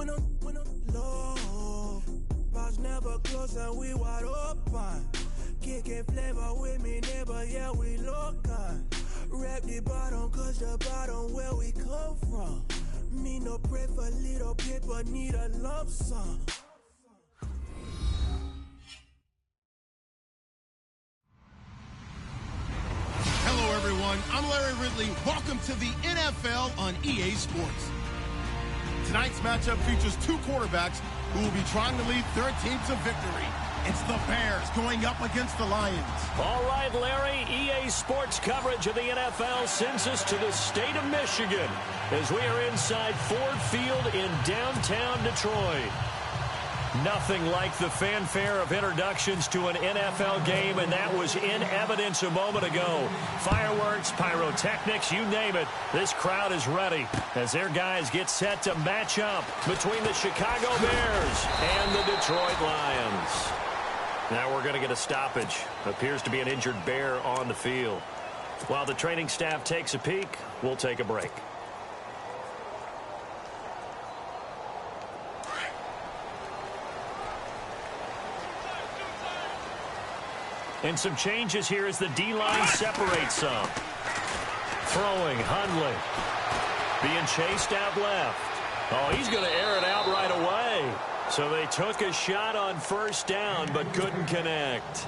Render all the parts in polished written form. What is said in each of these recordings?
when I'm low, bars never close and we wide open. Kicking flavor with me, neighbor, yeah, we local. Rap the bottom, cause the bottom where we come from. Me no pray for little paper, need a lump sum. Hello, everyone. I'm Larry Ridley. Welcome to the NFL on EA Sports. Tonight's matchup features two quarterbacks who will be trying to lead their team to victory. It's the Bears going up against the Lions. All right, Larry, EA Sports coverage of the NFL sends us to the state of Michigan as we are inside Ford Field in downtown Detroit. Nothing like the fanfare of introductions to an NFL game, and that was in evidence a moment ago. Fireworks, pyrotechnics, you name it. This crowd is ready as their guys get set to match up between the Chicago Bears and the Detroit Lions. Now we're going to get a stoppage. Appears to be an injured Bear on the field. While the training staff takes a peek, we'll take a break. And some changes here as the D-line separates some. Throwing, Hundley. Being chased out left. Oh, he's going to air it out right away. So they took a shot on first down, but couldn't connect.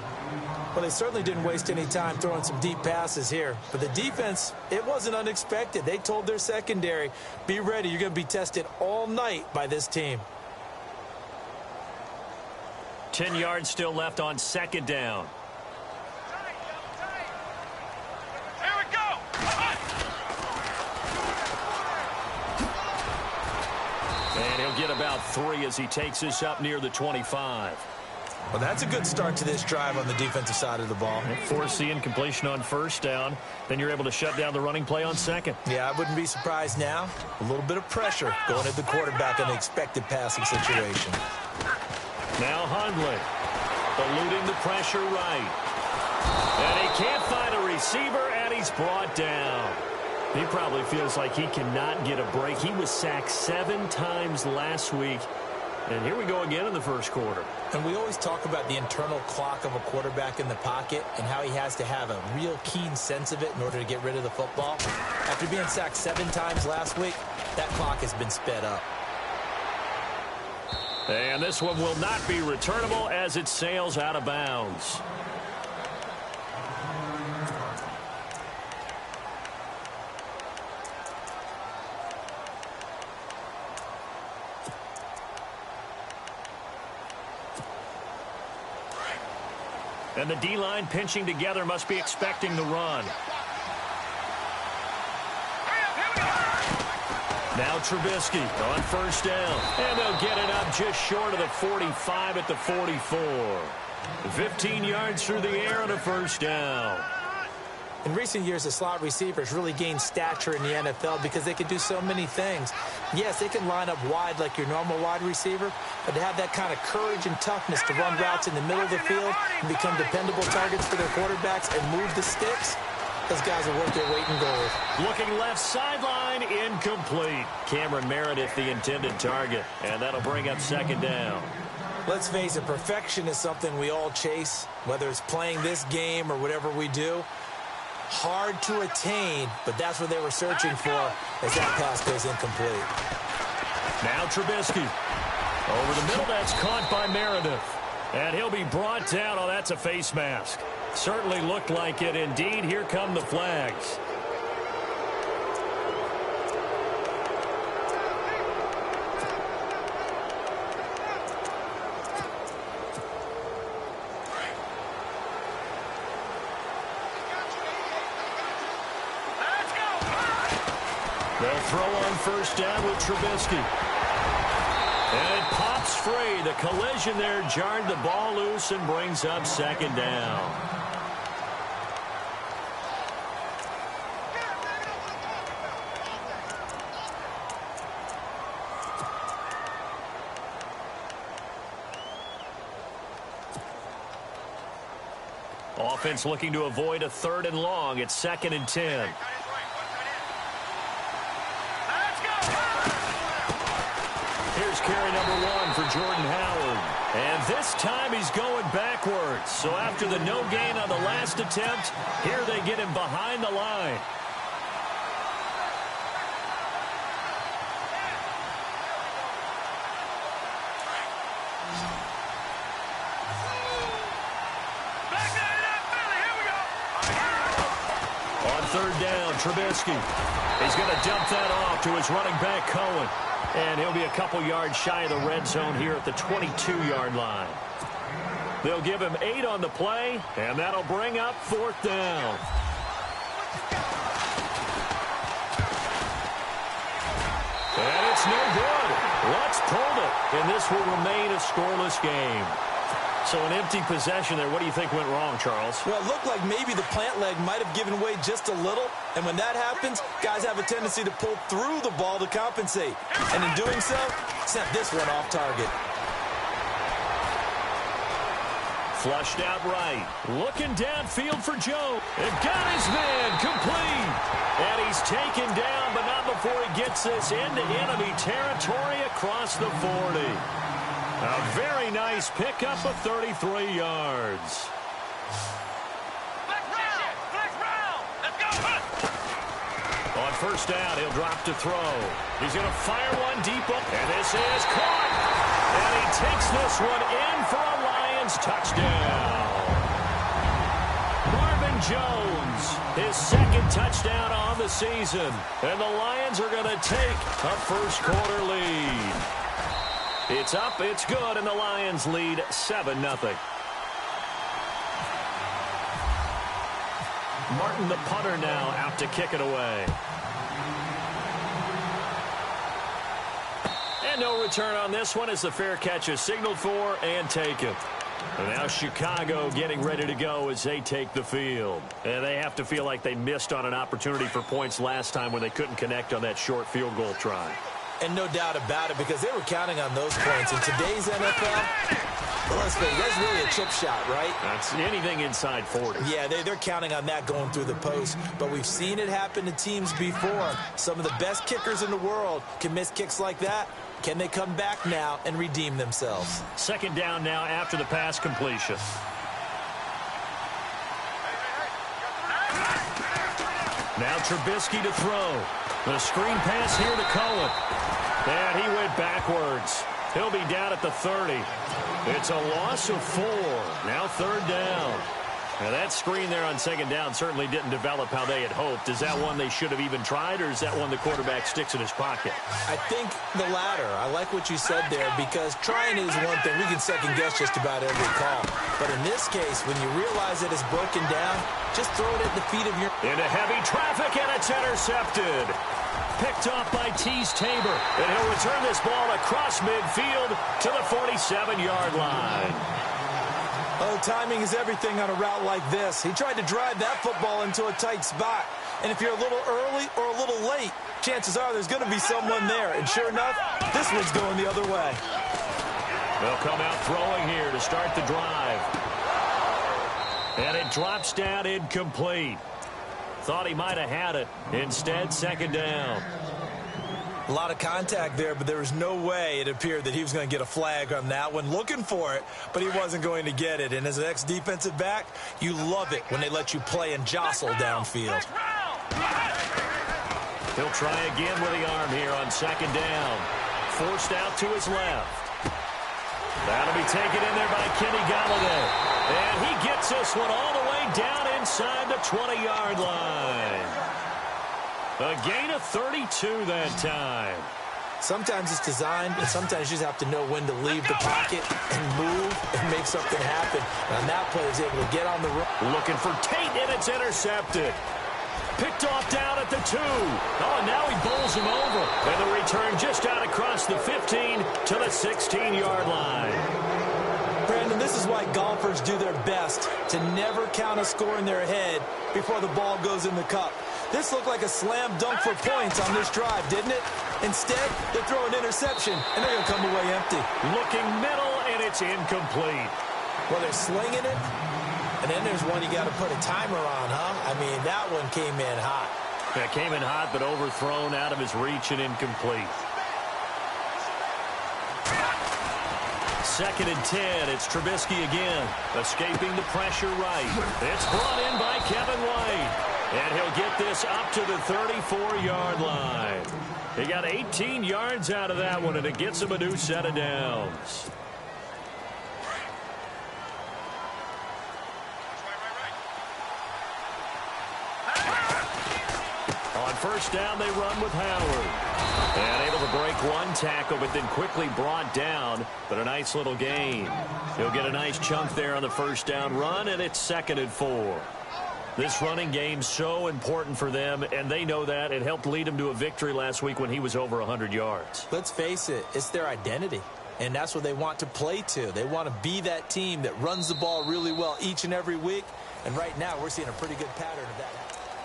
Well, they certainly didn't waste any time throwing some deep passes here. But the defense, it wasn't unexpected. They told their secondary, be ready. You're going to be tested all night by this team. 10 yards still left on second down. And he'll get about 3 as he takes us up near the 25. Well, that's a good start to this drive on the defensive side of the ball. Force the incompletion on first down. Then you're able to shut down the running play on second. Yeah, I wouldn't be surprised now. A little bit of pressure going at the quarterback in the expected passing situation. Now Hundley eluding the pressure right. And he can't find a receiver, and he's brought down. He probably feels like he cannot get a break. He was sacked 7 times last week. And here we go again in the first quarter. And we always talk about the internal clock of a quarterback in the pocket and how he has to have a real keen sense of it in order to get rid of the football. After being sacked 7 times last week, that clock has been sped up. And this one will not be returnable as it sails out of bounds. And the D-line pinching together must be expecting the run. Now Trubisky on first down. And they'll get it up just short of the 45 at the 44. 15 yards through the air on a first down. In recent years, the slot receivers really gained stature in the NFL because they can do so many things. Yes, they can line up wide like your normal wide receiver, but to have that kind of courage and toughness to run routes in the middle of the field and become dependable targets for their quarterbacks and move the sticks, those guys are worth their weight in gold. Looking left sideline, incomplete. Cameron Meredith, the intended target, and that'll bring up second down. Let's face it, perfection is something we all chase, whether it's playing this game or whatever we do. Hard to attain, but that's what they were searching for as that pass goes incomplete. Now Trubisky. Over the middle, that's caught by Meredith. And he'll be brought down. Oh, that's a face mask. Certainly looked like it. Indeed, here come the flags. They'll throw on first down with Trubisky. And it pops free. The collision there jarred the ball loose and brings up second down. Offense looking to avoid a 3rd and long. It's 2nd and 10. Here's carry number 1 for Jordan Howard. And this time he's going backwards. So after the no gain on the last attempt, here they get him behind the line. On third down, Trubisky. He's going to dump that off to his running back, Cohen. And he'll be a couple yards shy of the red zone here at the 22-yard line. They'll give him 8 on the play, and that'll bring up 4th down. And it's no good. Lutz pulled it, and this will remain a scoreless game. So an empty possession there. What do you think went wrong, Charles? Well, it looked like maybe the plant leg might have given way just a little. And when that happens, guys have a tendency to pull through the ball to compensate. And in doing so, sent this one off target. Flushed out right. Looking downfield for Joe. And got his man complete. And he's taken down, but not before he gets this into enemy territory across the 40. A very nice pickup of 33 yards. On first down, he'll drop to throw. He's going to fire one deep up, and this is caught. And he takes this one in for a Lions touchdown. Marvin Jones, his 2nd touchdown on the season. And the Lions are going to take a first-quarter lead. It's up, it's good, and the Lions lead 7-0. Martin, the punter, now out to kick it away. And no return on this one as the fair catch is signaled for and taken. And now Chicago getting ready to go as they take the field. And they have to feel like they missed on an opportunity for points last time when they couldn't connect on that short field goal try. And no doubt about it, because they were counting on those points. In today's NFL, well, let's face it, that's really a chip shot, right? That's anything inside 40. Yeah, they're counting on that going through the post. But we've seen it happen to teams before. Some of the best kickers in the world can miss kicks like that. Can they come back now and redeem themselves? 2nd down now after the pass completion. Now Trubisky to throw. The screen pass here to Cohen. And he went backwards. He'll be down at the 30. It's a loss of 4. Now 3rd down. Now that screen there on 2nd down certainly didn't develop how they had hoped. Is that one they should have even tried, or is that one the quarterback sticks in his pocket? I think the latter. I like what you said there, because trying is one thing. We can second-guess just about every call. But in this case, when you realize that it's broken down, just throw it at the feet of your... Into heavy traffic, and it's intercepted. Picked off by Tease Tabor. And he'll return this ball across midfield to the 47-yard line. Oh, timing is everything on a route like this. He tried to drive that football into a tight spot. And if you're a little early or a little late, chances are there's going to be someone there. And sure enough, this one's going the other way. They'll come out throwing here to start the drive. And it drops down incomplete. Thought he might have had it. Instead, 2nd down. A lot of contact there, but there was no way it appeared that he was going to get a flag on that one. Looking for it, but he wasn't going to get it. And as an ex-defensive back, you love it when they let you play and jostle downfield. He'll try again with the arm here on 2nd down. Forced out to his left. That'll be taken in there by Kenny Golladay. And he gets this one all the way down inside the 20-yard line. A gain of 32 that time. Sometimes it's designed, and sometimes you just have to know when to leave the pocket and move and make something happen. And that player is able to get on the run. Looking for Tate, and it's intercepted. Picked off down at the 2. Oh, and now he bowls him over. And the return just out across the 15 to the 16-yard line. Brandon, this is why golfers do their best to never count a score in their head before the ball goes in the cup. This looked like a slam dunk for points on this drive, didn't it? Instead, they throw an interception, and they're going to come away empty. Looking middle, and it's incomplete. Well, they're slinging it, and then there's one you got to put a timer on, huh? I mean, that one came in hot. Yeah, came in hot, but overthrown out of his reach and incomplete. 2nd and 10. It's Trubisky again, escaping the pressure right. It's brought in by Kevin White. And he'll get this up to the 34-yard line. He got 18 yards out of that one, and it gets him a new set of downs. On first down, they run with Howard. And able to break one tackle, but then quickly brought down. But a nice little gain. He'll get a nice chunk there on the first down run, and it's 2nd and 4. This running game's so important for them, and they know that. It helped lead them to a victory last week when he was over 100 yards. Let's face it, it's their identity, and that's what they want to play to. They want to be that team that runs the ball really well each and every week, and right now we're seeing a pretty good pattern of that.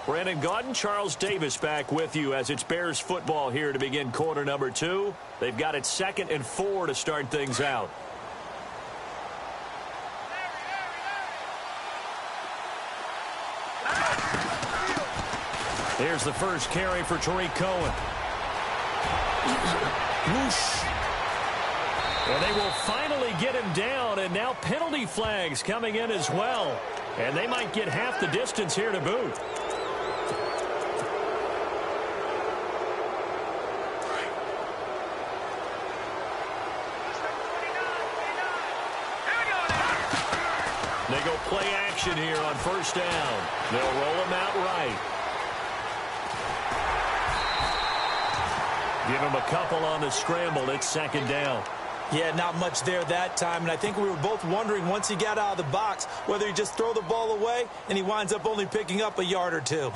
Brandon Gaudin, Charles Davis back with you as it's Bears football here to begin quarter number 2. They've got it 2nd and 4 to start things out. Here's the first carry for Tariq Cohen. Whoosh. And they will finally get him down, and now penalty flags coming in as well. And they might get half the distance here to boot. They go play action here on first down. They'll roll him out right. Give him a couple on the scramble. It's 2nd down. Yeah, not much there that time, and I think we were both wondering once he got out of the box whether he just throw the ball away, and he winds up only picking up a yard or two.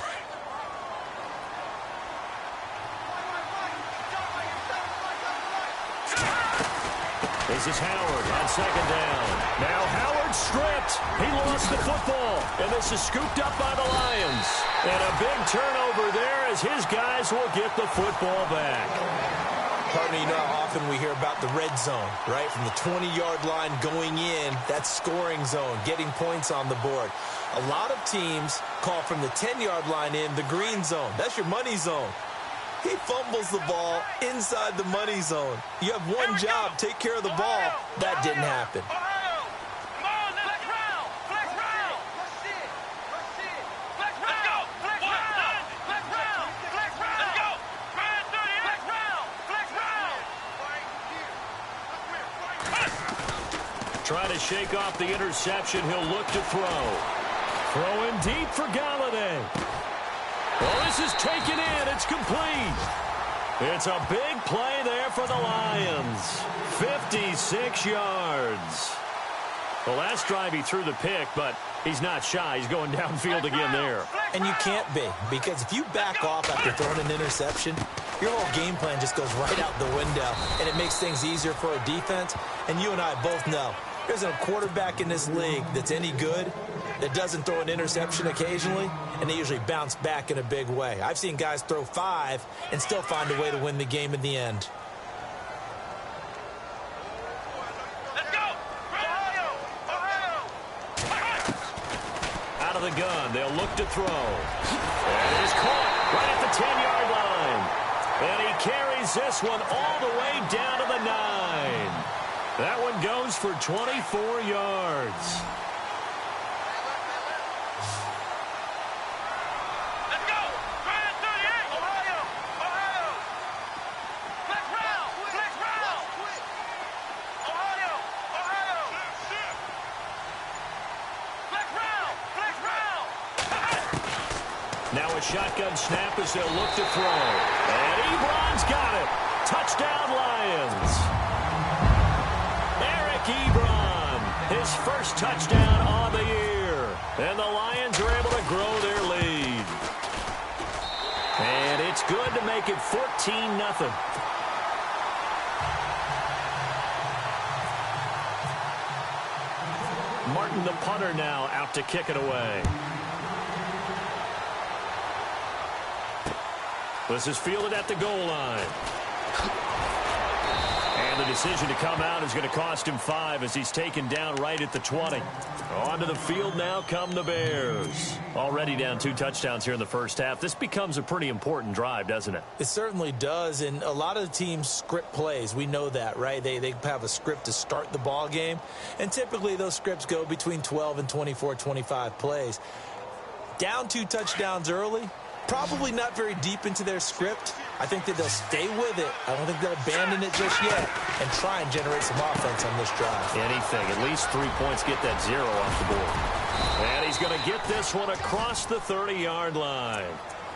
This is Howard on 2nd down. Now Howard stripped. He lost the football, and this is scooped up by the Lions. And a big turnover there as his guys will get the football back. Partner, you know how often we hear about the red zone, right? From the 20-yard line going in, that's scoring zone, getting points on the board. A lot of teams call from the 10-yard line in the green zone. That's your money zone. He fumbles the ball inside the money zone. You have one job, take care of the ball. That didn't happen. Trying to shake off the interception. He'll look to throw. Throwing deep for Galladay. Well, this is taken in. It's complete. It's a big play there for the Lions. 56 yards. The last drive he threw the pick, but he's not shy. He's going downfield again there. And you can't be, because if you back off after throwing an interception, your whole game plan just goes right out the window, and it makes things easier for a defense. And you and I both know there's a quarterback in this league that's any good that doesn't throw an interception occasionally, and they usually bounce back in a big way. I've seen guys throw 5 and still find a way to win the game in the end. Let's go! Ohio! Out of the gun, they'll look to throw. And it is caught right at the 10-yard line. And he carries this one all the way down to the 9. That one goes for 24 yards. Now a shotgun snap as they'll look to throw. And Ebron's got it. Touchdown, Lions. Eric Ebron, his first touchdown on the year. And the Lions are able to grow their lead. And it's good to make it 14-0. Martin, the punter, now out to kick it away. This is fielded at the goal line. And And the decision to come out is going to cost him 5 as he's taken down right at the 20. Onto the field now come the Bears. Already down 2 touchdowns here in the first half. This becomes a pretty important drive, doesn't it? It certainly does, and a lot of the teams script plays. We know that, right? They have a script to start the ball game, and typically those scripts go between 12 and 24, 25 plays. Down 2 touchdowns early, probably not very deep into their script. I think that they'll stay with it. I don't think they'll abandon it just yet and try and generate some offense on this drive. Anything. At least 3 points, get that 0 off the board. And he's going to get this one across the 30-yard line.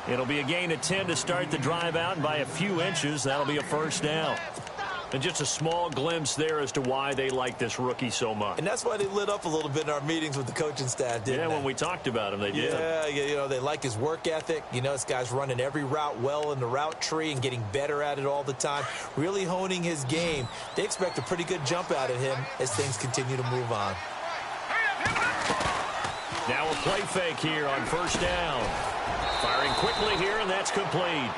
It'll be a gain of 10 to start the drive out, and by a few inches, that'll be a first down. And just a small glimpse there as to why they like this rookie so much. And that's why they lit up a little bit in our meetings with the coaching staff, didn't they? Yeah, when we talked about him, they did. Yeah, you know, they like his work ethic. You know, this guy's running every route well in the route tree and getting better at it all the time, really honing his game. They expect a pretty good jump out of him as things continue to move on. Now a play fake here on first down. Firing quickly here, and that's complete.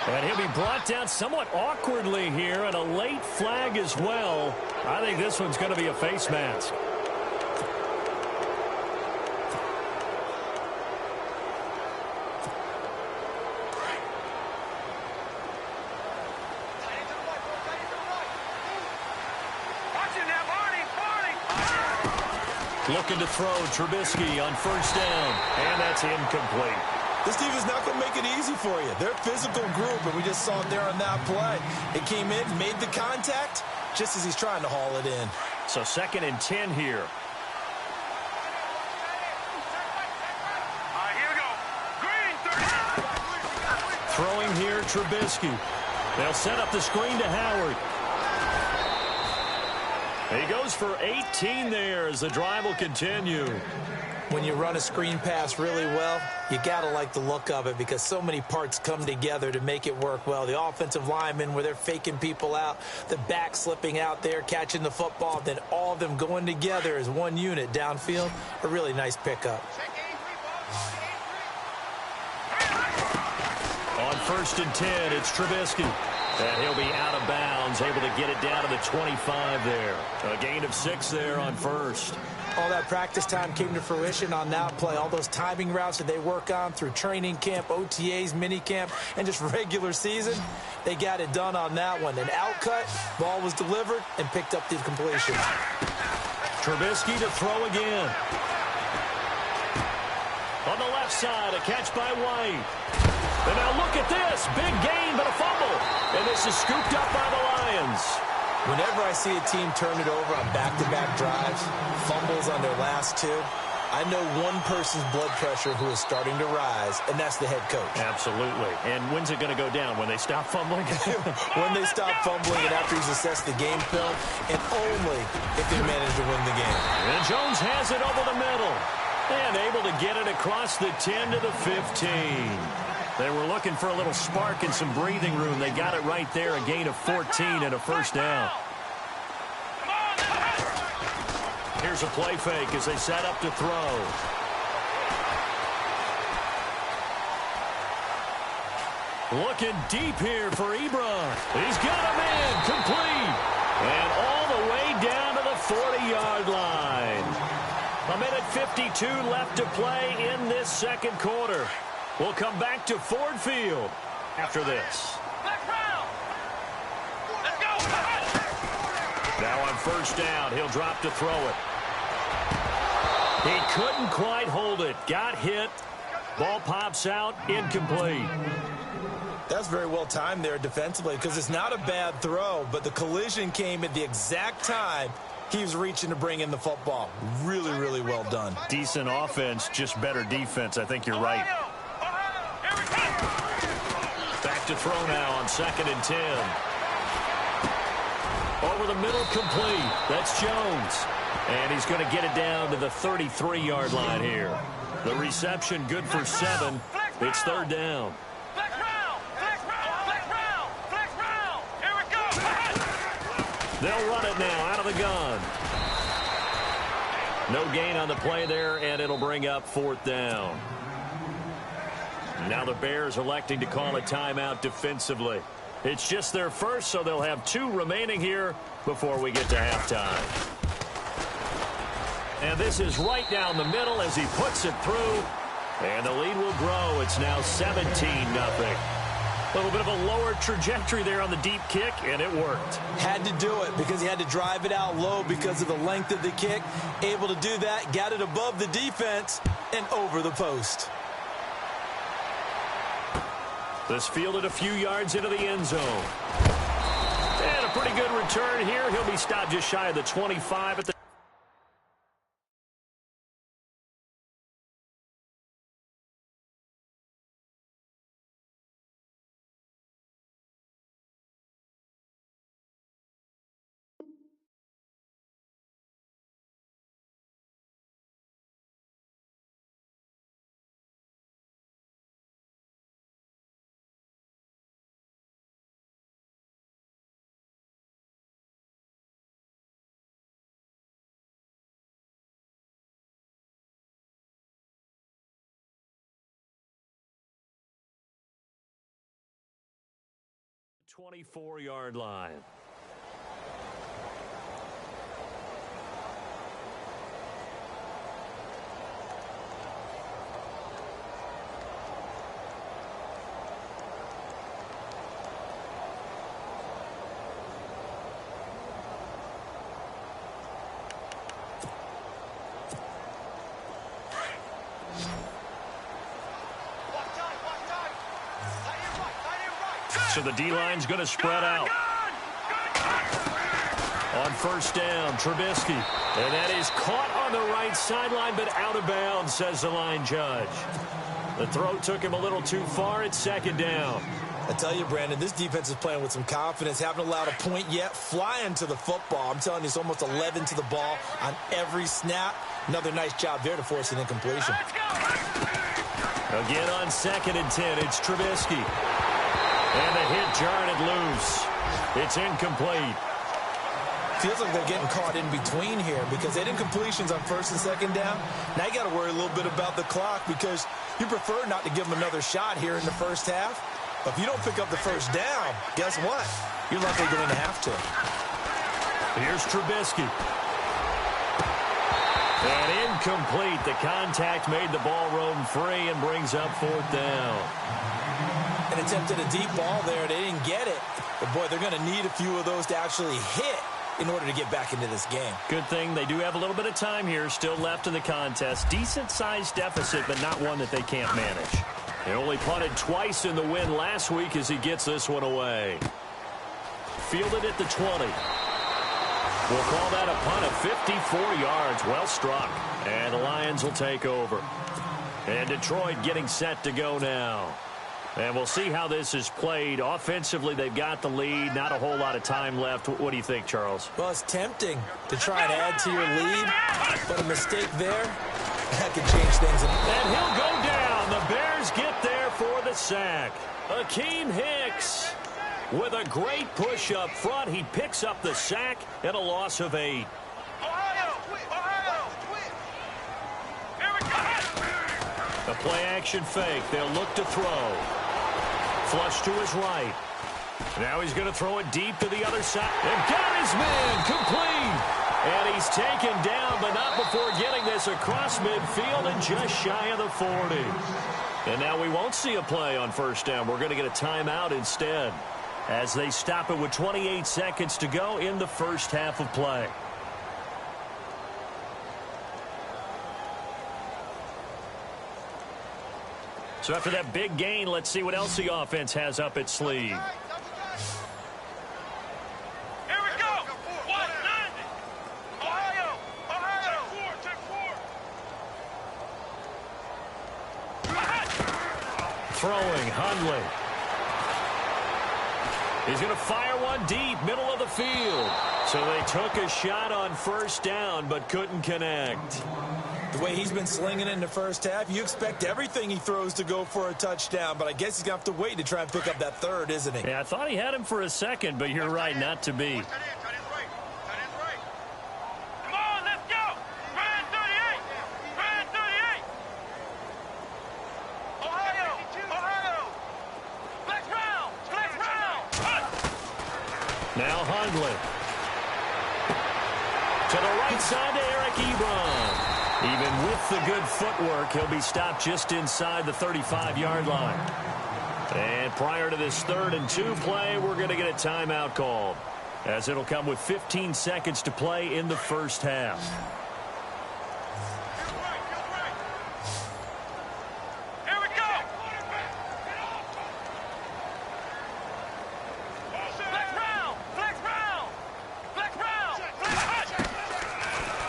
And he'll be brought down somewhat awkwardly here, and a late flag as well. I think this one's going to be a face mask. Looking to throw Trubisky on first down, and that's incomplete. This team is not going to make it easy for you. They're a physical group, and we just saw it there on that play. It came in, made the contact, just as he's trying to haul it in. So 2nd and 10 here. Here we go. Green, 30. Throwing here, Trubisky. They'll set up the screen to Howard. He goes for 18 there as the drive will continue. When you run a screen pass really well, you got to like the look of it because so many parts come together to make it work well. The offensive linemen where they're faking people out, the back slipping out there, catching the football, then all of them going together as one unit downfield. A really nice pickup. On 1st and 10, it's Trubisky. And he'll be out of bounds, able to get it down to the 25 there. A gain of 6 there on first. All that practice time came to fruition on that play. All those timing routes that they work on through training camp, OTAs, minicamp, and just regular season, they got it done on that one. An outcut, ball was delivered, and picked up the completion. Trubisky to throw again. On the left side, a catch by White. And now look at this. Big gain, but a fumble. And this is scooped up by the Lions. Whenever I see a team turn it over on back-to-back drives, fumbles on their last 2, I know one person's blood pressure who is starting to rise, and that's the head coach. Absolutely. And when's it going to go down? When they stop fumbling? When they stop fumbling and after he's assessed the game film, and only if they manage to win the game. And Jones has it over the middle. And able to get it across the 10 to the 15. They were looking for a little spark and some breathing room. They got it right there, a gain of 14 and a first down. Here's a play fake as they set up to throw. Looking deep here for Ebron. He's got him in, complete. And all the way down to the 40-yard line. A minute 52 left to play in this second quarter. We'll come back to Ford Field after this. Let's go. Now on first down, he'll drop to throw it. He couldn't quite hold it. Got hit. Ball pops out, incomplete. That's very well timed there defensively because it's not a bad throw, but the collision came at the exact time he was reaching to bring in the football. Really, really well done. Decent offense, just better defense. I think you're right. Back to throw now on 2nd and 10. Over the middle, complete. That's Jones. And he's going to get it down to the 33-yard line here. The reception good for 7. It's 3rd down. They'll run it now out of the gun. No gain on the play there, and it'll bring up 4th down. Now the Bears electing to call a timeout defensively. It's just their first, so they'll have 2 remaining here before we get to halftime. And this is right down the middle as he puts it through. And the lead will grow. It's now 17-0. A little bit of a lower trajectory there on the deep kick, and it worked. Had to do it because he had to drive it out low because of the length of the kick. Able to do that, got it above the defense, and over the post. This fielded a few yards into the end zone. And a pretty good return here. He'll be stopped just shy of the 25 at the 24-yard line. So the D-line's going to spread out. On first down, Trubisky. And that is caught on the right sideline, but out of bounds, says the line judge. The throw took him a little too far at second down. I tell you, Brandon, this defense is playing with some confidence. Haven't allowed a point yet. Flying to the football. I'm telling you, it's almost 11 to the ball on every snap. Another nice job there to force an incompletion. Again on 2nd and 10, it's Trubisky. And the hit jarred it loose. It's incomplete. Feels like they're getting caught in between here because they did incompletions on 1st and 2nd down. Now you got to worry a little bit about the clock because you prefer not to give them another shot here in the first half. But if you don't pick up the first down, guess what? You're likely going to have to. Here's Trubisky. And incomplete. The contact made the ball roam free and brings up 4th down. An attempt at a deep ball there. They didn't get it. But, boy, they're going to need a few of those to actually hit in order to get back into this game. Good thing they do have a little bit of time here still left in the contest. Decent-sized deficit, but not one that they can't manage. They only punted twice in the win last week as he gets this one away. Fielded at the 20. We'll call that a punt of 54 yards. Well struck. And the Lions will take over. And Detroit getting set to go now. And we'll see how this is played. Offensively, they've got the lead. Not a whole lot of time left. What do you think, Charles? Well, it's tempting to try and add to your lead, but a mistake there, that could change things. And he'll go down. The Bears get there for the sack. Akeem Hicks with a great push up front. He picks up the sack and a loss of 8. A play-action fake. They'll look to throw. Flush to his right. Now he's going to throw it deep to the other side. And got his man complete. And he's taken down, but not before getting this across midfield and just shy of the 40. And now we won't see a play on first down. We're going to get a timeout instead as they stop it with 28 seconds to go in the first half of play. So after that big gain, let's see what else the offense has up its sleeve. Here we go. 190. Ohio. Take four. Throwing, Hundley. He's going to fire one deep, middle of the field. So they took a shot on first down, but couldn't connect. The way he's been slinging it in the first half, you expect everything he throws to go for a touchdown, but I guess he's going to have to wait to try and pick up that third, isn't he? Yeah, I thought he had him for a second, but you're right, not to be. Come on, let's go. Brand 38. Brand 38. Ohio. Flex round. Now Hundley. To the right side to Eric Ebron. Even with the good footwork, he'll be stopped just inside the 35-yard line. And prior to this 3rd and 2 play, we're going to get a timeout called, as it'll come with 15 seconds to play in the first half. Here we go. Flex round, flex round, flex round, flex hut.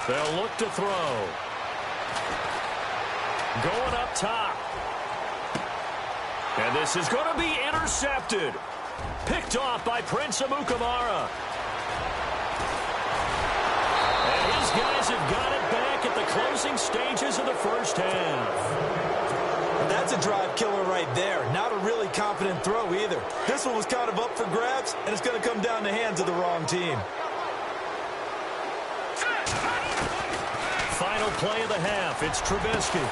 They'll look to throw. Going up top. And this is going to be intercepted. Picked off by Prince Amukamara. And his guys have got it back at the closing stages of the first half. That's a drive killer right there. Not a really confident throw either. This one was kind of up for grabs, and it's going to come down the hands of the wrong team. Final play of the half. It's Trubisky.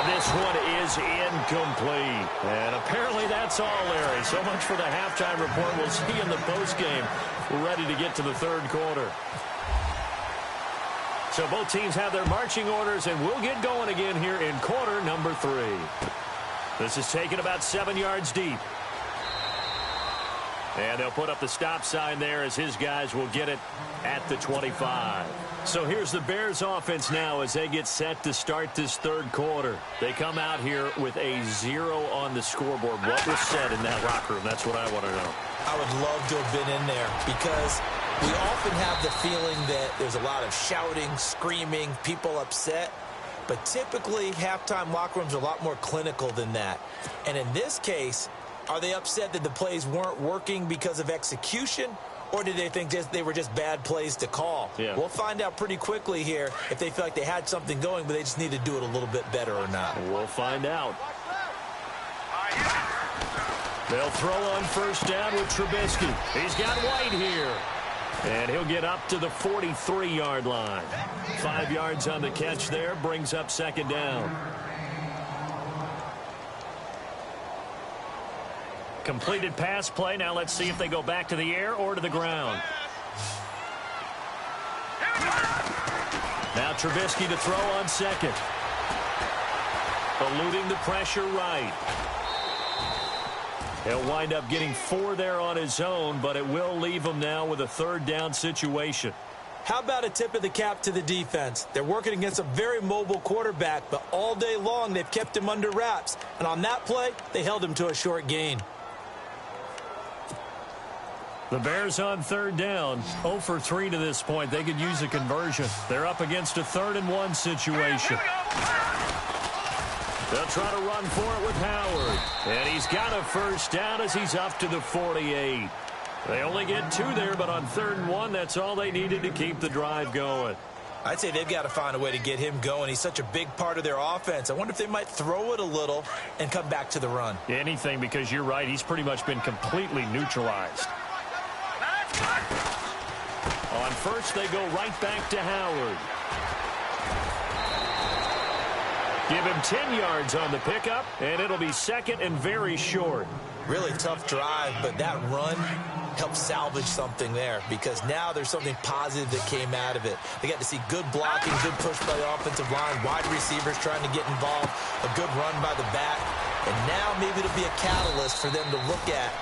And this one is incomplete. And apparently that's all, Larry. So much for the halftime report. We'll see in the postgame. We're ready to get to the 3rd quarter. So both teams have their marching orders, and we'll get going again here in quarter number 3. This is taken about 7 yards deep. And they'll put up the stop sign there as his guys will get it at the 25. So here's the Bears offense now as they get set to start this 3rd quarter. They come out here with a 0 on the scoreboard. What was said in that locker room? That's what I want to know. I would love to have been in there because we often have the feeling that there's a lot of shouting, screaming, people upset. But typically, halftime locker rooms are a lot more clinical than that. And in this case, are they upset that the plays weren't working because of execution, or did they think they were just bad plays to call? Yeah. We'll find out pretty quickly here if they feel like they had something going, but they just need to do it a little bit better or not. We'll find out. They'll throw on first down with Trubisky. He's got White here. And he'll get up to the 43-yard line. 5 yards on the catch there, brings up 2nd down. Completed pass play. Now let's see if they go back to the air or to the ground. Now Trubisky to throw on 2nd. Eluding the pressure right. He'll wind up getting 4 there on his own, but it will leave him now with a 3rd down situation. How about a tip of the cap to the defense? They're working against a very mobile quarterback, but all day long they've kept him under wraps. And on that play, they held him to a short gain. The Bears on 3rd down, 0 for 3 to this point. They could use a conversion. They're up against a 3rd and 1 situation. They'll try to run for it with Howard. And he's got a first down as he's up to the 48. They only get 2 there, but on 3rd and 1, that's all they needed to keep the drive going. I'd say they've got to find a way to get him going. He's such a big part of their offense. I wonder if they might throw it a little and come back to the run. Anything, because you're right. He's pretty much been completely neutralized. On first, they go right back to Howard. Give him 10 yards on the pickup, and it'll be 2nd and very short. Really tough drive, but that run helped salvage something there because now there's something positive that came out of it. They got to see good blocking, good push by the offensive line, wide receivers trying to get involved, a good run by the back, and now maybe it'll be a catalyst for them to look at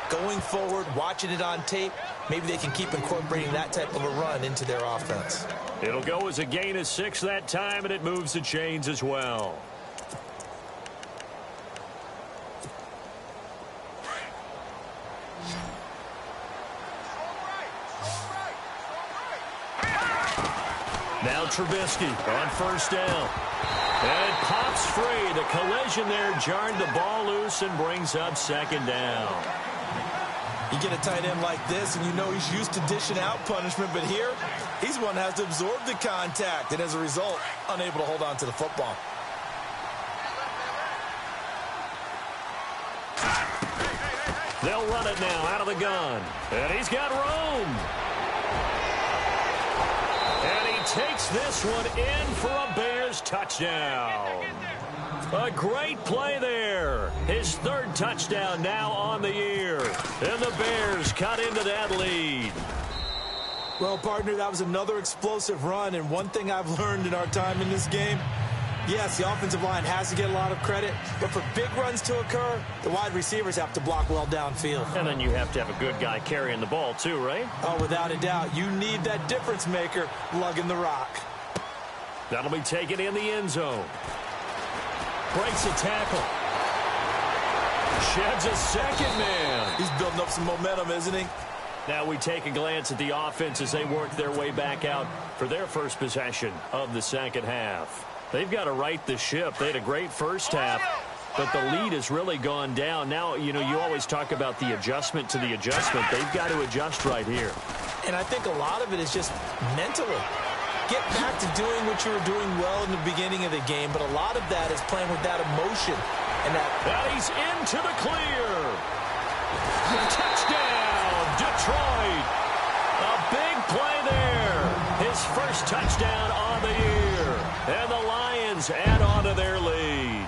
going forward, watching it on tape. Maybe they can keep incorporating that type of a run into their offense. It'll go as a gain of 6 that time, and it moves the chains as well. Now Trubisky on first down. And it pops free. The collision there jarred the ball loose and brings up 2nd down. You get a tight end like this, and you know he's used to dishing out punishment, but here, he's one that has to absorb the contact, and as a result, unable to hold on to the football. They'll run it now out of the gun. And he's got room. And he takes this one in for a Bears touchdown. A great play there. His third touchdown now on the year. And the Bears cut into that lead. Well, partner, that was another explosive run. And one thing I've learned in our time in this game, yes, the offensive line has to get a lot of credit. But for big runs to occur, the wide receivers have to block well downfield. And then you have to have a good guy carrying the ball too, right? Oh, without a doubt. You need that difference maker lugging the rock. That'll be taken in the end zone. Breaks a tackle. Sheds a second man. He's building up some momentum, isn't he? Now we take a glance at the offense as they work their way back out for their first possession of the second half. They've got to right the ship. They had a great first half, but the lead has really gone down. Now, you know, you always talk about the adjustment to the adjustment. They've got to adjust right here. And I think a lot of it is just mentally. Get back to doing what you were doing well in the beginning of the game, but a lot of that is playing with that emotion. And he's into the clear. Touchdown, Detroit. A big play there. His first touchdown on the year. And the Lions add on to their lead.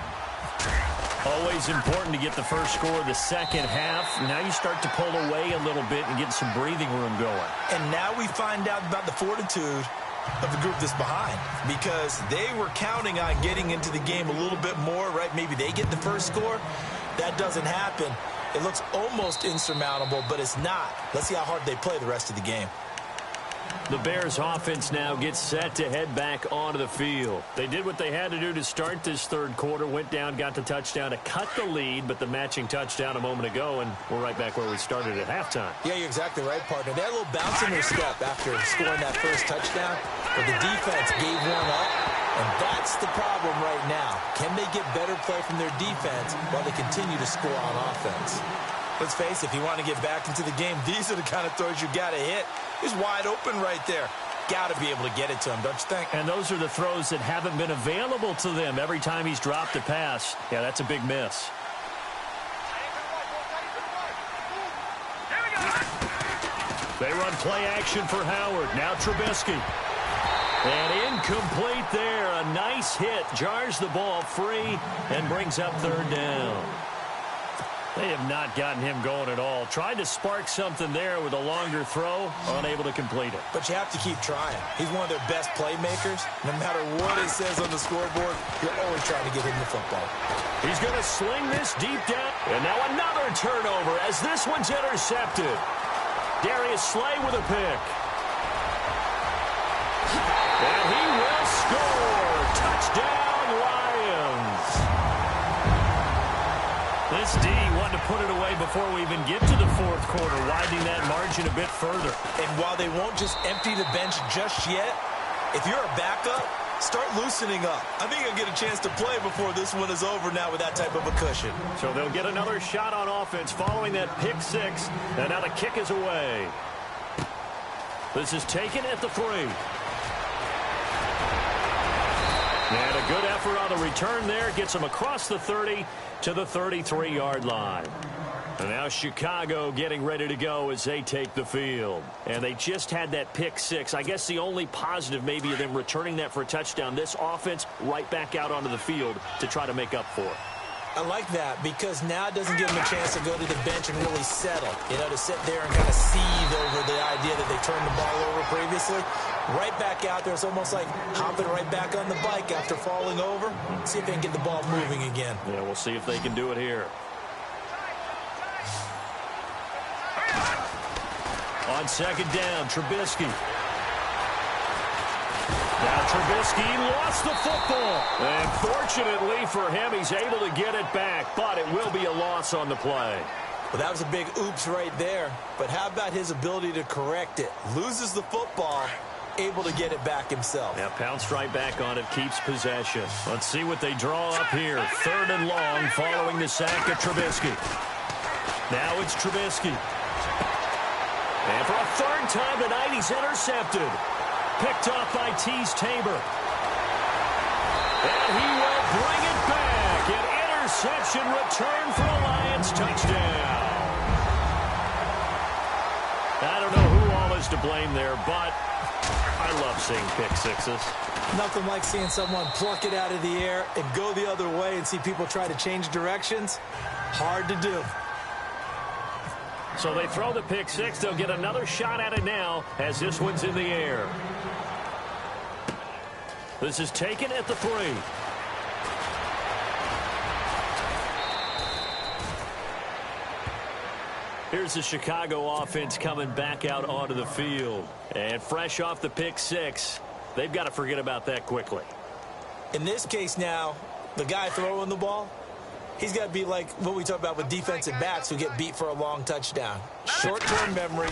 Always important to get the first score of the second half. Now you start to pull away a little bit and get some breathing room going. And now we find out about the fortitude of the group that's behind, because they were counting on getting into the game a little bit more, right? Maybe they get the first score. That doesn't happen. It looks almost insurmountable, but it's not. Let's see how hard they play the rest of the game. The Bears offense now gets set to head back onto the field. They did what they had to do to start this third quarter, went down, got the touchdown to cut the lead, but the matching touchdown a moment ago, and we're right back where we started at halftime. Yeah, you're exactly right, partner. They had a little bounce in their step after scoring that first touchdown, but the defense gave one up, and that's the problem right now. Can they get better play from their defense while they continue to score on offense? Let's face it, if you want to get back into the game, these are the kind of throws you got to hit. He's wide open right there. Got to be able to get it to him, don't you think? And those are the throws that haven't been available to them every time he's dropped a pass. Yeah, that's a big miss. They run play action for Howard. Now Trubisky. And incomplete there. A nice hit. Jars the ball free and brings up third down. They have not gotten him going at all. Tried to spark something there with a longer throw, unable to complete it. But you have to keep trying. He's one of their best playmakers. No matter what it says on the scoreboard, you're always trying to get him the football. He's going to sling this deep down. And now another turnover as this one's intercepted. Darius Slay with a pick. And he will score. Touchdown, Lions. This D wanted to put it away before we even get to the fourth quarter, widening that margin a bit further. And while they won't just empty the bench just yet, if you're a backup, start loosening up. I think you'll get a chance to play before this one is over now with that type of a cushion. So they'll get another shot on offense following that pick six, and now the kick is away. This is taken at the 3. And a good effort on the return there. Gets him across the 30 to the 33-yard line. And now Chicago getting ready to go as they take the field. And they just had that pick six. I guess the only positive maybe of them returning that for a touchdown. This offense right back out onto the field to try to make up for it. I like that because now it doesn't give them a chance to go to the bench and really settle. You know, to sit there and kind of seethe over the idea that they turned the ball over previously. Right back out there. It's almost like hopping right back on the bike after falling over. See if they can get the ball moving again. Yeah, we'll see if they can do it here. On second down, Trubisky. Now Trubisky lost the football. And fortunately for him, he's able to get it back, but it will be a loss on the play. Well, that was a big oops right there. But how about his ability to correct it? Loses the football, able to get it back himself. Now pounced right back on it, keeps possession. Let's see what they draw up here. 3rd and long following the sack of Trubisky. Now it's Trubisky. And for a 3rd time tonight, he's intercepted. Picked off by Tease Tabor. And he will bring it back. An interception return for a Lions touchdown. I don't know who all is to blame there, but I love seeing pick sixes. Nothing like seeing someone pluck it out of the air and go the other way and see people try to change directions. Hard to do. So they throw the pick six. They'll get another shot at it now as this one's in the air. This is taken at the 3. Here's the Chicago offense coming back out onto the field. And fresh off the pick six, they've got to forget about that quickly. In this case now, the guy throwing the ball, he's got to be like what we talk about with defensive backs who get beat for a long touchdown. Short-term memory,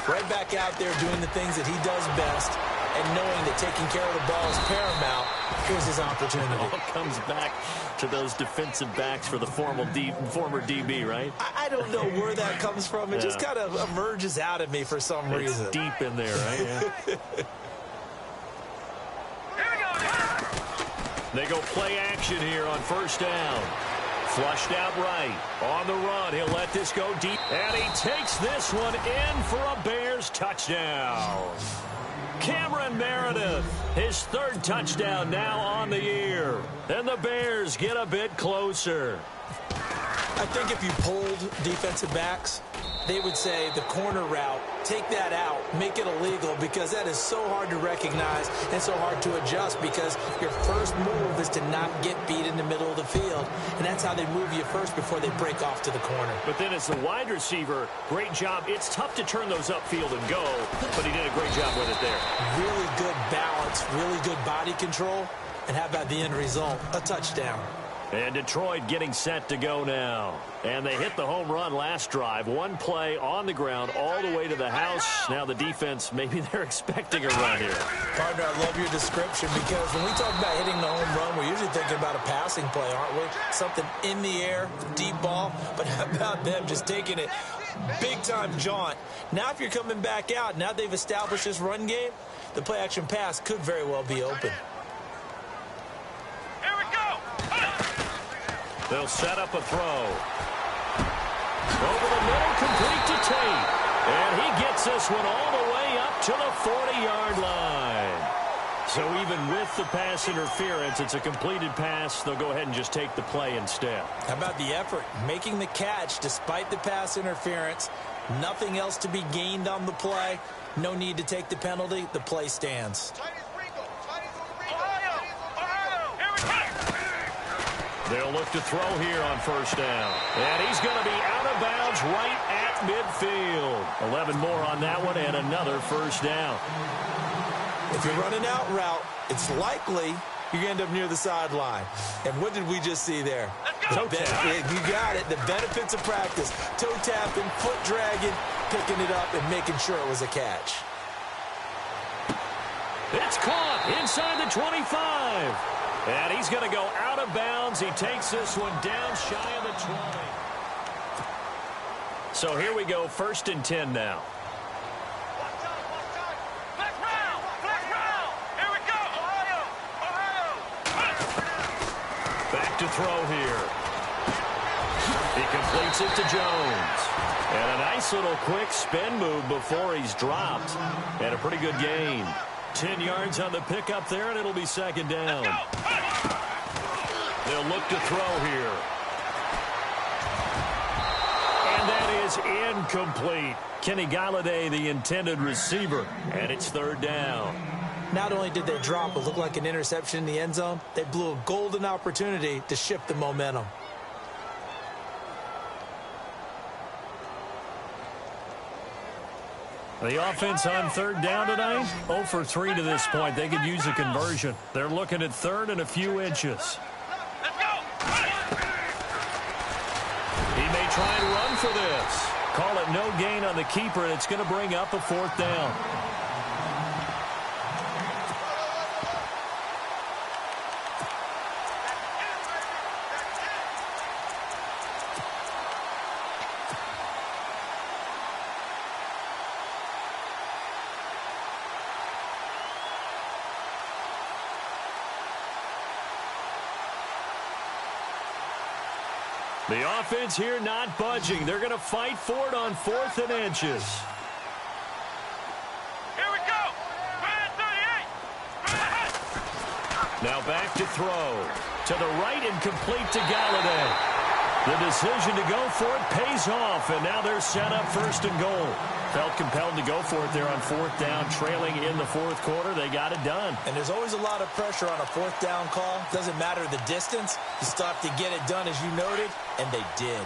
right back out there doing the things that he does best, and knowing that taking care of the ball is paramount. Here's his opportunity. It all comes back to those defensive backs for the former DB, right? I don't know where that comes from. It just kind of emerges out of me for some reason. It's deep in there, right? Yeah. They go play action here on first down. Flushed out right. On the run, he'll let this go deep. And he takes this one in for a Bears touchdown. Cameron Meredith, his 3rd touchdown now on the year. And the Bears get a bit closer. I think if you polled defensive backs, they would say the corner route, take that out, make it illegal, because that is so hard to recognize and so hard to adjust, because your first move is to not get beat in the middle of the field. And that's how they move you first before they break off to the corner. But then as the wide receiver, great job. It's tough to turn those upfield and go, but he did a great job with it there. Really good balance, really good body control. And how about the end result? A touchdown. And Detroit getting set to go now. And they hit the home run last drive. One play on the ground all the way to the house. Now the defense, maybe they're expecting a run here. Partner, I love your description, because when we talk about hitting the home run, we're usually thinking about a passing play, aren't we? Something in the air, deep ball. But how about them just taking it big-time jaunt? Now if you're coming back out, now they've established this run game, the play-action pass could very well be open. They'll set up a throw. Over the middle, complete to Tate. And he gets this one all the way up to the 40-yard line. So even with the pass interference, it's a completed pass. They'll go ahead and just take the play instead. How about the effort? Making the catch despite the pass interference. Nothing else to be gained on the play. No need to take the penalty. The play stands. They'll look to throw here on first down. And he's going to be out of bounds right at midfield. 11 more on that one and another first down. If you're running out route, it's likely you're going to end up near the sideline. And what did we just see there? Toe tap. You got it. The benefits of practice. Toe tapping, foot dragging, picking it up, and making sure it was a catch. It's caught inside the 25. And he's going to go out of bounds. He takes this one down shy of the 20. So here we go, 1st and 10 now. Flex round! Here we go! Ohio! Back to throw here. He completes it to Jones. And a nice little quick spin move before he's dropped. And a pretty good gain. 10 yards on the pickup there, and it'll be 2nd down. They'll look to throw here. And that is incomplete. Kenny Galladay, the intended receiver, and it's 3rd down. Not only did they drop what looked like an interception in the end zone, they blew a golden opportunity to shift the momentum. The offense on 3rd down tonight, 0 for 3 to this point. They could use a conversion. They're looking at 3rd and a few inches. Let's go! He may try and run for this. Call it no gain on the keeper, and it's going to bring up a 4th down. The offense here not budging. They're going to fight for it on 4th and inches. Here we go! 38! Now back to throw. To the right and complete to Galladay. The decision to go for it pays off, and now they're set up first and goal. Felt compelled to go for it there on fourth down, trailing in the fourth quarter. They got it done. And there's always a lot of pressure on a fourth down call. Doesn't matter the distance. You still have to get it done, as you noted, and they did.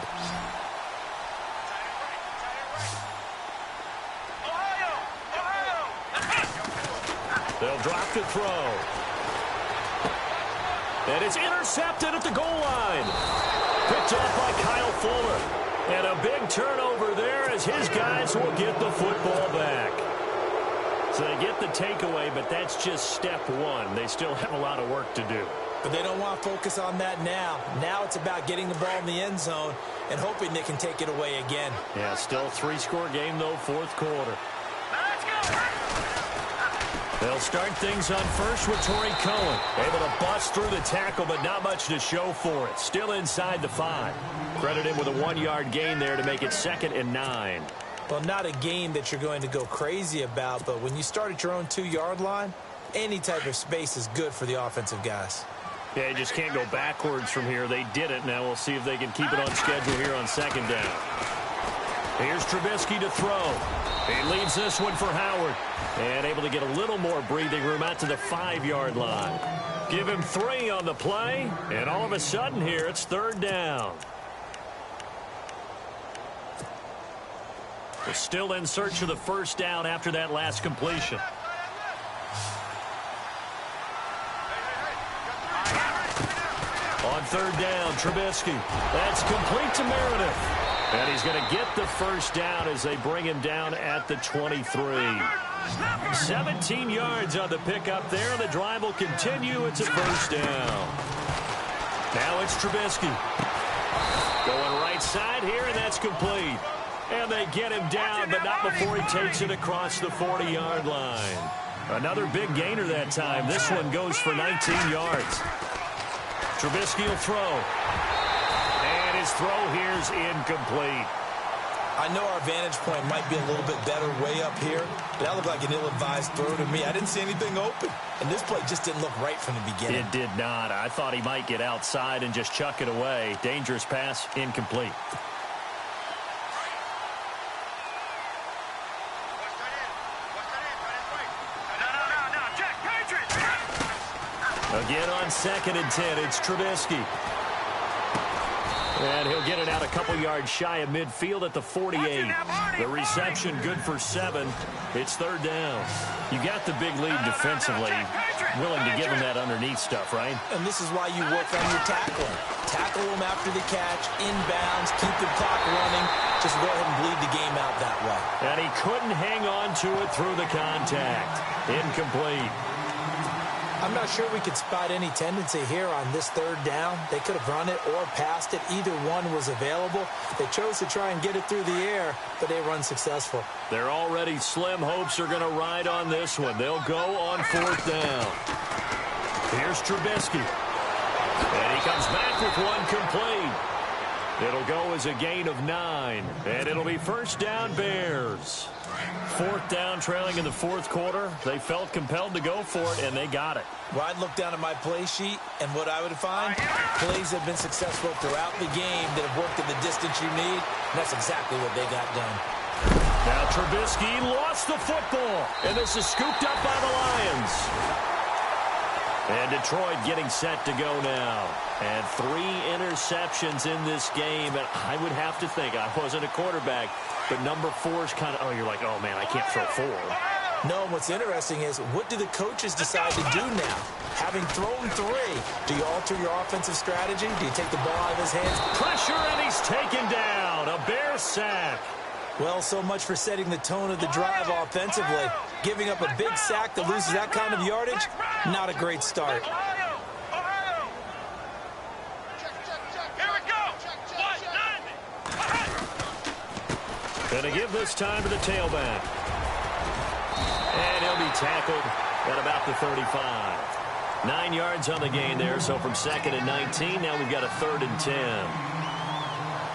They'll drop the throw. And it's intercepted at the goal line. Picked off by Kyle Fuller. And a big turnover there as his guys will get the football back. So they get the takeaway, but that's just step one. They still have a lot of work to do. But they don't want to focus on that now. Now it's about getting the ball in the end zone and hoping they can take it away again. Yeah, still a three-score game, though, fourth quarter. They'll start things on first with Torrey Cohen. Able to bust through the tackle, but not much to show for it. Still inside the 5. Credit him with a 1-yard gain there to make it 2nd and 9. Well, not a game that you're going to go crazy about, but when you start at your own 2-yard line, any type of space is good for the offensive guys. Yeah, you just can't go backwards from here. They did it. Now we'll see if they can keep it on schedule here on 2nd down. Here's Trubisky to throw. He leaves this one for Howard. And able to get a little more breathing room out to the 5-yard line. Give him 3 on the play. And all of a sudden here, it's 3rd down. We're still in search of the first down after that last completion. On 3rd down, Trubisky. That's complete to Meredith. And he's going to get the first down as they bring him down at the 23. 17 yards on the pickup there. The drive will continue. It's a first down. Now it's Trubisky. Going right side here, and that's complete. And they get him down, but not before he takes it across the 40-yard line. Another big gainer that time. This one goes for 19 yards. Trubisky will throw. And his throw here's incomplete. I know our vantage point might be a little bit better way up here, but that looked like an ill-advised throw to me. I didn't see anything open, and this play just didn't look right from the beginning. It did not. I thought he might get outside and just chuck it away. Dangerous pass, incomplete. Again on 2nd and 10, it's Trubisky. And he'll get it out a couple yards shy of midfield at the 48. The reception good for 7. It's 3rd down. You got the big lead defensively. Willing to give him that underneath stuff, right? And this is why you work on your tackling. Tackle him after the catch, inbounds, keep the clock running. Just go ahead and bleed the game out that way. And he couldn't hang on to it through the contact. Incomplete. I'm not sure we could spot any tendency here on this 3rd down. They could have run it or passed it. Either one was available. They chose to try and get it through the air, but they were unsuccessful. They're already slim hopes are going to ride on this one. They'll go on 4th down. Here's Trubisky. And he comes back with one complete. It'll go as a gain of 9. And it'll be first down Bears. 4th down, trailing in the 4th quarter. They felt compelled to go for it, and they got it. Well, I'd look down at my play sheet, and what I would find, plays have been successful throughout the game that have worked at the distance you need, and that's exactly what they got done. Now Trubisky lost the football, and this is scooped up by the Lions. And Detroit getting set to go now. And 3 interceptions in this game. And I would have to think, I wasn't a quarterback, but number 4 is kind of, oh, you're like, oh, man, I can't throw 4. No, what's interesting is, what do the coaches decide to do now? Having thrown 3, do you alter your offensive strategy? Do you take the ball out of his hands? Pressure, and he's taken down. A Bear sack. Well, so much for setting the tone of the drive offensively. Giving up a big sack that loses that kind of yardage, not a great start. Going to give this time to the tailback. And he'll be tackled at about the 35. 9 yards on the gain there, so from 2nd and 19, now we've got a 3rd and 10.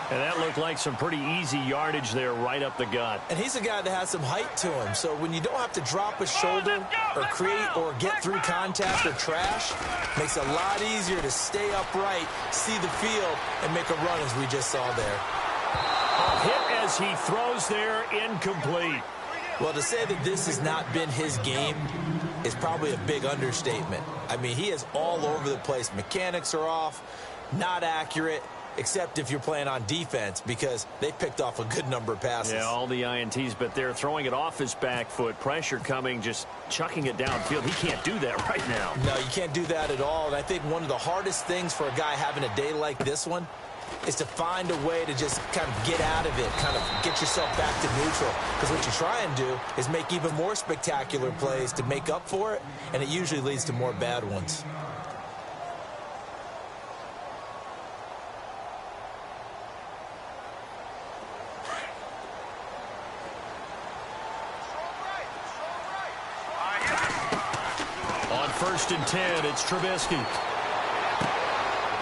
And that looked like some pretty easy yardage there right up the gut. And he's a guy that has some height to him. So when you don't have to drop a shoulder or create or get through contact or trash, makes it a lot easier to stay upright, see the field, and make a run as we just saw there. A hit as he throws there, incomplete. Well, to say that this has not been his game is probably a big understatement. I mean, he is all over the place. Mechanics are off, not accurate, except if you're playing on defense, because they picked off a good number of passes. Yeah, all the INTs, but they're throwing it off his back foot. Pressure coming, just chucking it downfield. He can't do that right now. No, you can't do that at all. And I think one of the hardest things for a guy having a day like this one is to find a way to just kind of get out of it, kind of get yourself back to neutral. Because what you try and do is make even more spectacular plays to make up for it, and it usually leads to more bad ones. On 1st and 10, it's Trubisky.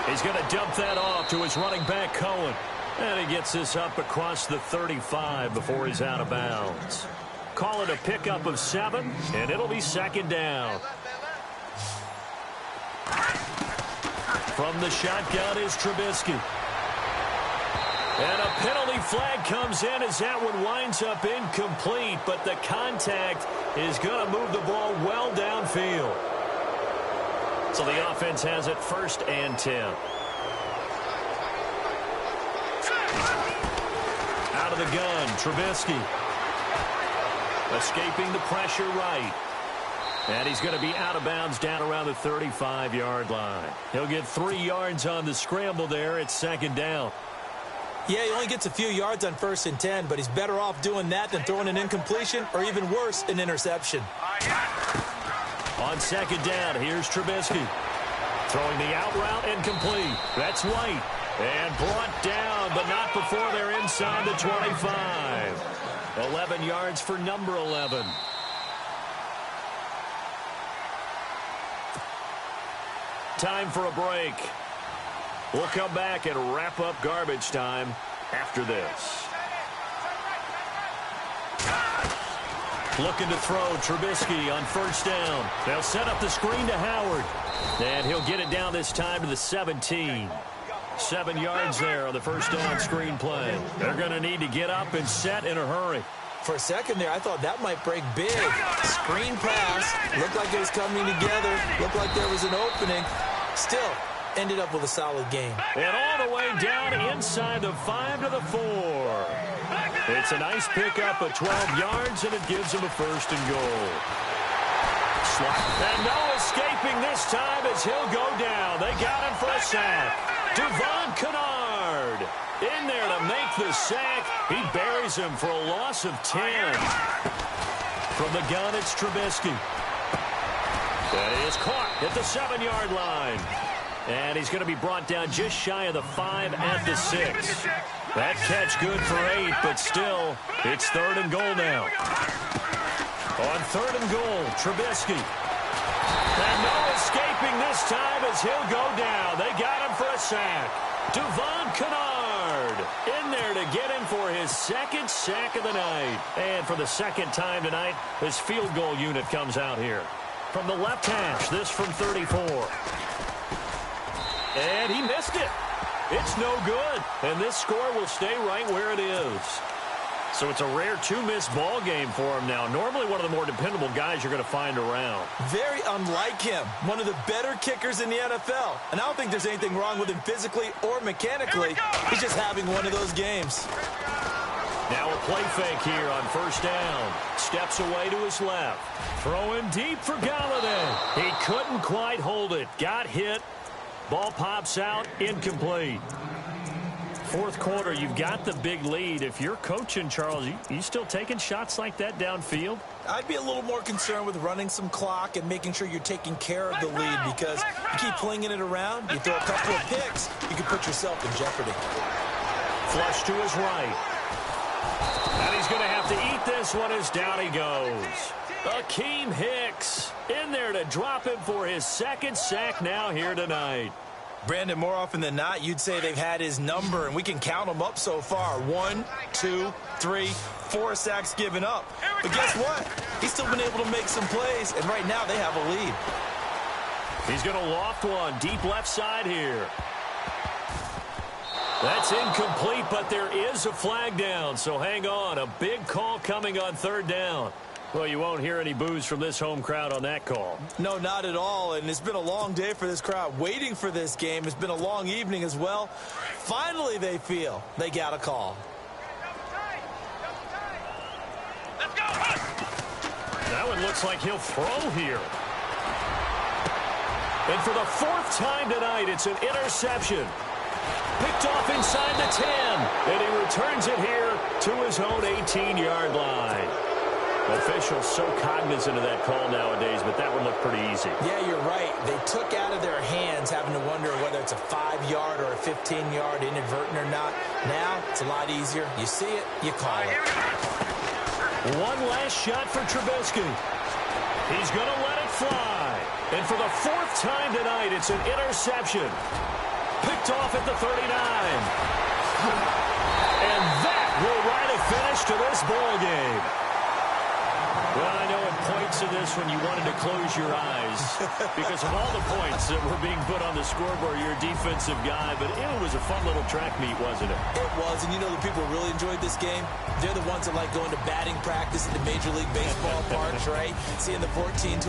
He's going to dump that off to his running back, Cohen. And he gets this up across the 35 before he's out of bounds. Call it a pickup of 7, and it'll be 2nd down. From the shotgun is Trubisky. And a penalty flag comes in as that one winds up incomplete, but the contact is going to move the ball well downfield. So the offense has it 1st and 10. Out of the gun, Trubisky. Escaping the pressure right. And he's going to be out of bounds down around the 35-yard line. He'll get 3 yards on the scramble there. It's 2nd down. Yeah, he only gets a few yards on 1st and 10, but he's better off doing that than throwing an incompletion or even worse, an interception. On 2nd down, here's Trubisky. Throwing the out route incomplete. That's White. And brought down, but not before they're inside the 25. 11 yards for number 11. Time for a break. We'll come back and wrap up garbage time after this. Looking to throw, Trubisky on 1st down. They'll set up the screen to Howard. And he'll get it down this time to the 17. 7 yards there on the 1st down screen play. They're going to need to get up and set in a hurry. For a second there, I thought that might break big. Screen pass. Looked like it was coming together. Looked like there was an opening. Still, ended up with a solid game. And all the way down inside the 5 to the 4. It's a nice pickup of 12 yards, and it gives him a 1st and goal. And no escaping this time as he'll go down. They got him for a sack. Devon Kennard in there to make the sack. He buries him for a loss of 10. From the gun, it's Trubisky. He is caught at the 7-yard line. And he's going to be brought down just shy of the 5 at the 6. That catch good for 8, but still, it's 3rd and goal now. On 3rd and goal, Trubisky. And no escaping this time as he'll go down. They got him for a sack. Devon Kennard in there to get him for his 2nd sack of the night. And for the 2nd time tonight, his field goal unit comes out here. From the left hash, this from 34. And he missed it. It's no good. And this score will stay right where it is. So it's a rare 2-miss ball game for him now. Normally one of the more dependable guys you're going to find around. Very unlike him. One of the better kickers in the NFL. And I don't think there's anything wrong with him physically or mechanically. He's just having one of those games. Now a play fake here on 1st down. Steps away to his left. Throwing deep for Galladay. He couldn't quite hold it. Got hit. Ball pops out, incomplete. 4th quarter, you've got the big lead. If you're coaching, Charles, you still taking shots like that downfield? I'd be a little more concerned with running some clock and making sure you're taking care of the lead, because you keep flinging it around, you throw a couple of picks, you can put yourself in jeopardy. Flush to his right. And he's going to have to eat this one as down he goes. Akeem Hicks in there to drop him for his 2nd sack now here tonight. Brandon, more often than not, you'd say they've had his number, and we can count them up so far. 1, 2, 3, 4 sacks given up. But guess what? He's still been able to make some plays, and right now they have a lead. He's going to loft one deep left side here. That's incomplete, but there is a flag down, so hang on. A big call coming on third down. Well, you won't hear any boos from this home crowd on that call. No, not at all, and it's been a long day for this crowd waiting for this game. It's been a long evening as well. Finally, they feel they got a call. Let's go. That one looks like he'll throw here. And for the 4th time tonight, it's an interception. Picked off inside the 10, and he returns it here to his own 18-yard line. Officials so cognizant of that call nowadays, but that one looked pretty easy. Yeah, you're right. They took out of their hands having to wonder whether it's a 5-yard or a 15-yard inadvertent or not. Now, it's a lot easier. You see it, you call it. One last shot for Trubisky. He's going to let it fly. And for the 4th time tonight, it's an interception. Picked off at the 39. And that will write a finish to this ball game. Well, I know at points in this when you wanted to close your eyes because of all the points that were being put on the scoreboard. You're a defensive guy, but it was a fun little track meet, wasn't it? It was, and you know the people who really enjoyed this game? They're the ones that like going to batting practice at the Major League Baseball parks, right? Seeing the 14-11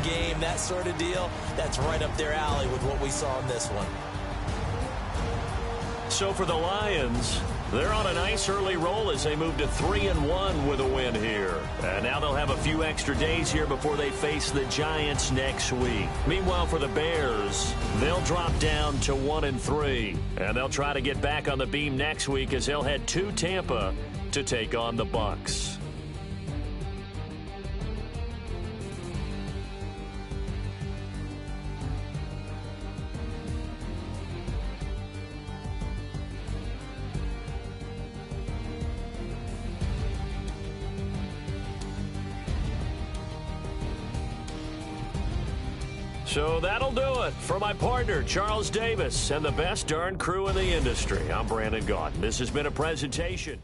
game, that sort of deal. That's right up their alley with what we saw in this one. So for the Lions, they're on a nice early roll as they move to 3-1 with a win here. And now they'll have a few extra days here before they face the Giants next week. Meanwhile, for the Bears, they'll drop down to 1-3. And they'll try to get back on the beam next week as they'll head to Tampa to take on the Bucs. So that'll do it for my partner, Charles Davis, and the best darn crew in the industry. I'm Brandon Gaudin. This has been a presentation